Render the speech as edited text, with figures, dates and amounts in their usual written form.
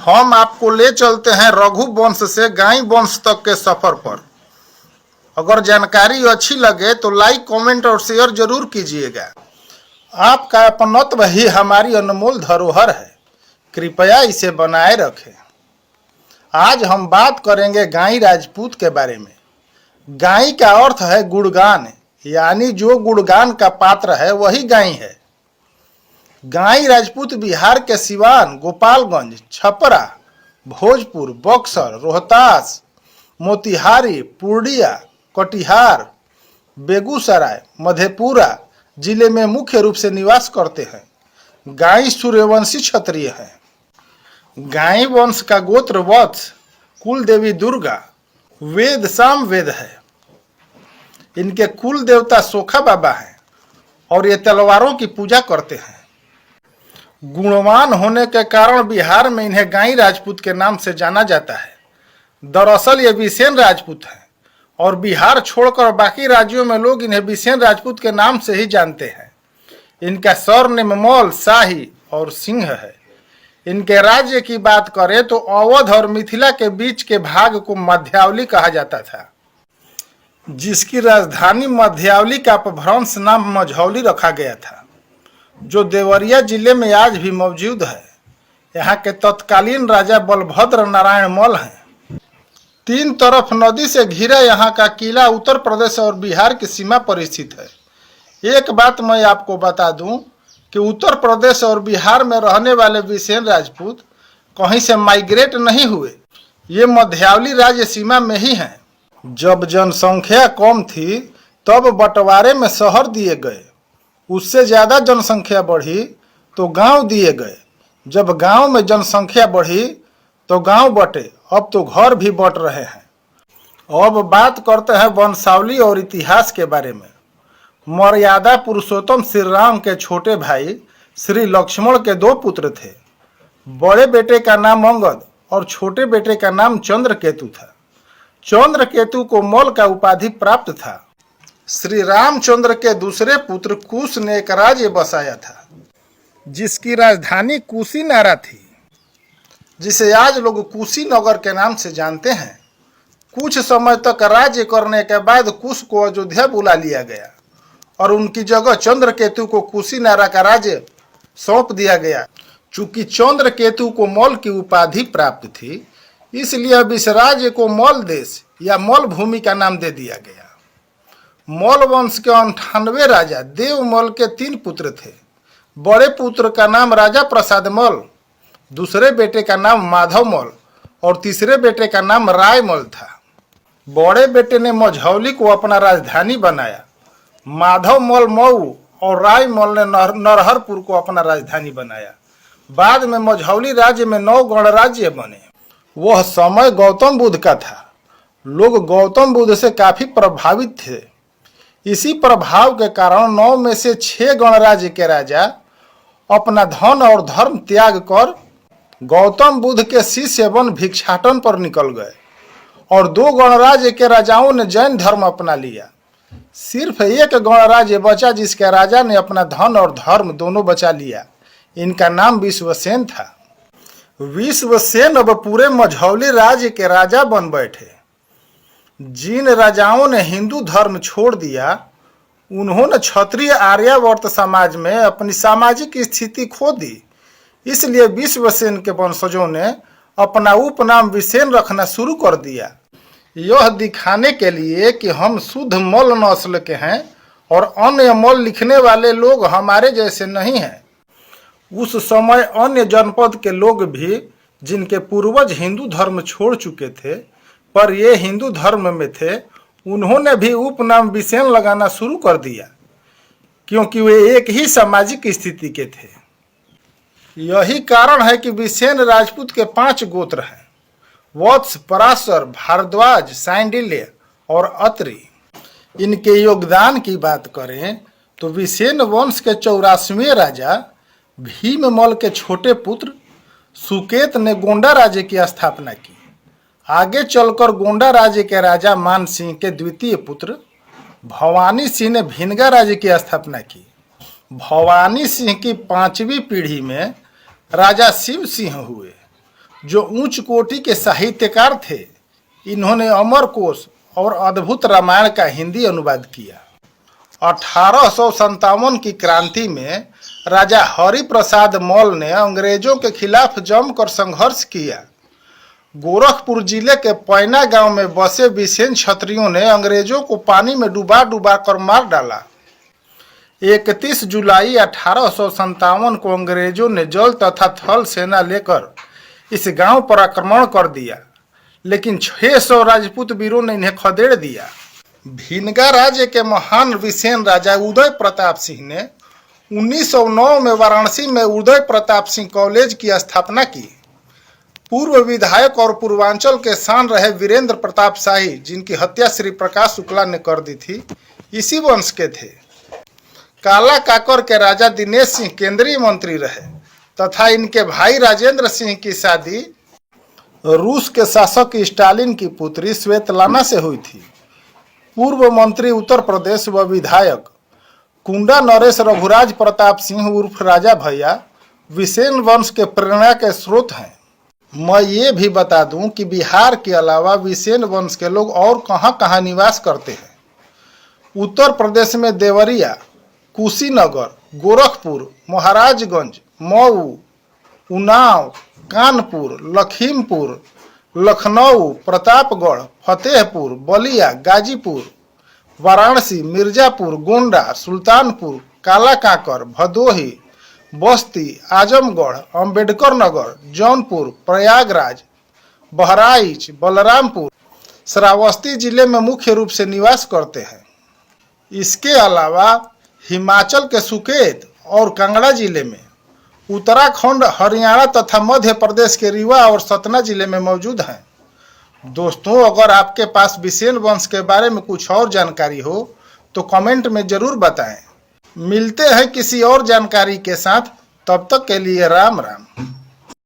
हम आपको ले चलते हैं रघु वंश से गाय वंश तक के सफर पर। अगर जानकारी अच्छी लगे तो लाइक, कमेंट और शेयर जरूर कीजिएगा। आपका अपनत्व ही हमारी अनमोल धरोहर है, कृपया इसे बनाए रखें। आज हम बात करेंगे गाई राजपूत के बारे में। गाई का अर्थ है गुणगान, यानी जो गुणगान का पात्र है वही गाई है। गाई राजपूत बिहार के सिवान, गोपालगंज, छपरा, भोजपुर, बक्सर, रोहतास, मोतिहारी, पूर्णिया, कटिहार, बेगूसराय, मधेपुरा जिले में मुख्य रूप से निवास करते हैं। गाई सूर्यवंशी क्षत्रिय हैं। गाई वंश का गोत्र वत्स, कुल देवी दुर्गा, वेद साम वेद है। इनके कुल देवता सोखा बाबा हैं और ये तलवारों की पूजा करते हैं। गुणवान होने के कारण बिहार में इन्हें गाई राजपूत के नाम से जाना जाता है। दरअसल ये बिसेन राजपूत हैं और बिहार छोड़कर बाकी राज्यों में लोग इन्हें बिसेन राजपूत के नाम से ही जानते हैं। इनका सरनेम मौल, शाही और सिंह है। इनके राज्य की बात करें तो अवध और मिथिला के बीच के भाग को मध्यावली कहा जाता था, जिसकी राजधानी मध्यावली का अपभ्रंश नाम मझौली रखा गया था, जो देवरिया जिले में आज भी मौजूद है। यहाँ के तत्कालीन राजा बलभद्र नारायण मौल हैं। तीन तरफ नदी से घिरा यहाँ का किला उत्तर प्रदेश और बिहार की सीमा पर स्थित है। एक बात मैं आपको बता दूं कि उत्तर प्रदेश और बिहार में रहने वाले बिसेन राजपूत कहीं से माइग्रेट नहीं हुए, ये मध्यावली राज्य सीमा में ही हैं। जब जनसंख्या कम थी तब बंटवारे में शहर दिए गए, उससे ज़्यादा जनसंख्या बढ़ी तो गांव दिए गए, जब गांव में जनसंख्या बढ़ी तो गांव बटे, अब तो घर भी बट रहे हैं। अब बात करते हैं वंशावली और इतिहास के बारे में। मर्यादा पुरुषोत्तम श्री राम के छोटे भाई श्री लक्ष्मण के दो पुत्र थे। बड़े बेटे का नाम अंगद और छोटे बेटे का नाम चंद्रकेतु था। चंद्रकेतु को मौल का उपाधि प्राप्त था। श्री रामचंद्र के दूसरे पुत्र कुश ने एक राज्य बसाया था, जिसकी राजधानी कुशीनारा थी, जिसे आज लोग कुशीनगर के नाम से जानते हैं। कुछ समय तक राज्य करने के बाद कुश को अयोध्या बुला लिया गया और उनकी जगह चंद्रकेतु को कुशीनारा का राज्य सौंप दिया गया। चूंकि चंद्रकेतु को मौल की उपाधि प्राप्त थी, इसलिए अब इस राज्य को मौल देश या मौल भूमि का नाम दे दिया गया। मौल वंश के 98 राजा देवमल के 3 पुत्र थे। बड़े पुत्र का नाम राजा प्रसाद मल, दूसरे बेटे का नाम माधव मल और तीसरे बेटे का नाम राय मल था। बड़े बेटे ने मझौली को अपना राजधानी बनाया। माधव मल मऊ और राय मल ने नरहरपुर को अपना राजधानी बनाया। बाद में मझौली राज्य में 9 गणराज्य बने। वह समय गौतम बुद्ध का था। लोग गौतम बुद्ध से काफी प्रभावित थे। इसी प्रभाव के कारण 9 में से 6 गणराज्य के राजा अपना धन और धर्म त्याग कर गौतम बुद्ध के शिष्य बन भिक्षाटन पर निकल गए और 2 गणराज्य के राजाओं ने जैन धर्म अपना लिया। सिर्फ एक गणराज्य बचा जिसके राजा ने अपना धन और धर्म दोनों बचा लिया। इनका नाम विश्वसेन था। विश्वसेन अब पूरे मझौली राज्य के राजा बन बैठे। जिन राजाओं ने हिंदू धर्म छोड़ दिया, उन्होंने क्षत्रिय आर्यावर्त समाज में अपनी सामाजिक स्थिति खो दी। इसलिए विश्वसेन के वंशजों ने अपना उपनाम विसेन रखना शुरू कर दिया, यह दिखाने के लिए कि हम शुद्ध मौल नस्ल के हैं और अन्य मौल लिखने वाले लोग हमारे जैसे नहीं हैं। उस समय अन्य जनपद के लोग भी, जिनके पूर्वज हिंदू धर्म छोड़ चुके थे पर ये हिंदू धर्म में थे, उन्होंने भी उपनाम विसेन लगाना शुरू कर दिया, क्योंकि वे एक ही सामाजिक स्थिति के थे। यही कारण है कि विसेन राजपूत के 5 गोत्र हैं: वत्स, पराशर, भारद्वाज, सांडिल्य और अत्रि। इनके योगदान की बात करें तो विसेन वंश के 84वें राजा भीममल के छोटे पुत्र सुकेत ने गोंडा राज्य की स्थापना की। आगे चलकर गोंडा राज्य के राजा मान सिंह के द्वितीय पुत्र भवानी सिंह ने भिनगा राज्य की स्थापना की। भवानी सिंह की 5वीं पीढ़ी में राजा शिव सिंह हुए। जो उच्च कोटि के साहित्यकार थे। इन्होंने अमरकोश और अद्भुत रामायण का हिंदी अनुवाद किया। 1857 की क्रांति में राजा हरिप्रसाद मौल ने अंग्रेजों के खिलाफ जमकर संघर्ष किया। गोरखपुर जिले के पैना गांव में बसे बिसेन क्षत्रियों ने अंग्रेजों को पानी में डुबा डुबा कर मार डाला। 31 जुलाई 1857 को अंग्रेजों ने जल तथा थल सेना लेकर इस गांव पर आक्रमण कर दिया, लेकिन 600 राजपूत वीरों ने इन्हें खदेड़ दिया। भिनगा राज्य के महान विसेन राजा उदय प्रताप सिंह ने 1909 में वाराणसी में उदय प्रताप सिंह कॉलेज की स्थापना की। पूर्व विधायक और पूर्वांचल के शान रहे वीरेंद्र प्रताप शाही, जिनकी हत्या श्री प्रकाश शुक्ला ने कर दी थी, इसी वंश के थे। काला काकर के राजा दिनेश सिंह केंद्रीय मंत्री रहे तथा इनके भाई राजेंद्र सिंह की शादी रूस के शासक स्टालिन की पुत्री श्वेतलाना से हुई थी। पूर्व मंत्री उत्तर प्रदेश व विधायक कुंडा नरेश रघुराज प्रताप सिंह उर्फ राजा भैया विसेन वंश के प्रेरणा के स्रोत हैं। मैं ये भी बता दूं कि बिहार के अलावा विसेन वंश के लोग और कहां कहां निवास करते हैं। उत्तर प्रदेश में देवरिया, कुशीनगर, गोरखपुर, महाराजगंज, मऊ, उन्नाव, कानपुर, लखीमपुर, लखनऊ, प्रतापगढ़, फतेहपुर, बलिया, गाजीपुर, वाराणसी, मिर्जापुर, गोंडा, सुल्तानपुर, काला काकर, भदोही, बस्ती, आजमगढ़, अंबेडकर नगर, जौनपुर, प्रयागराज, बहराइच, बलरामपुर, श्रावस्ती जिले में मुख्य रूप से निवास करते हैं। इसके अलावा हिमाचल के सुकेत और कांगड़ा जिले में, उत्तराखंड, हरियाणा तथा मध्य प्रदेश के रीवा और सतना जिले में मौजूद हैं। दोस्तों, अगर आपके पास बिसेन वंश के बारे में कुछ और जानकारी हो तो कमेंट में जरूर बताएं। मिलते हैं किसी और जानकारी के साथ, तब तक के लिए राम राम।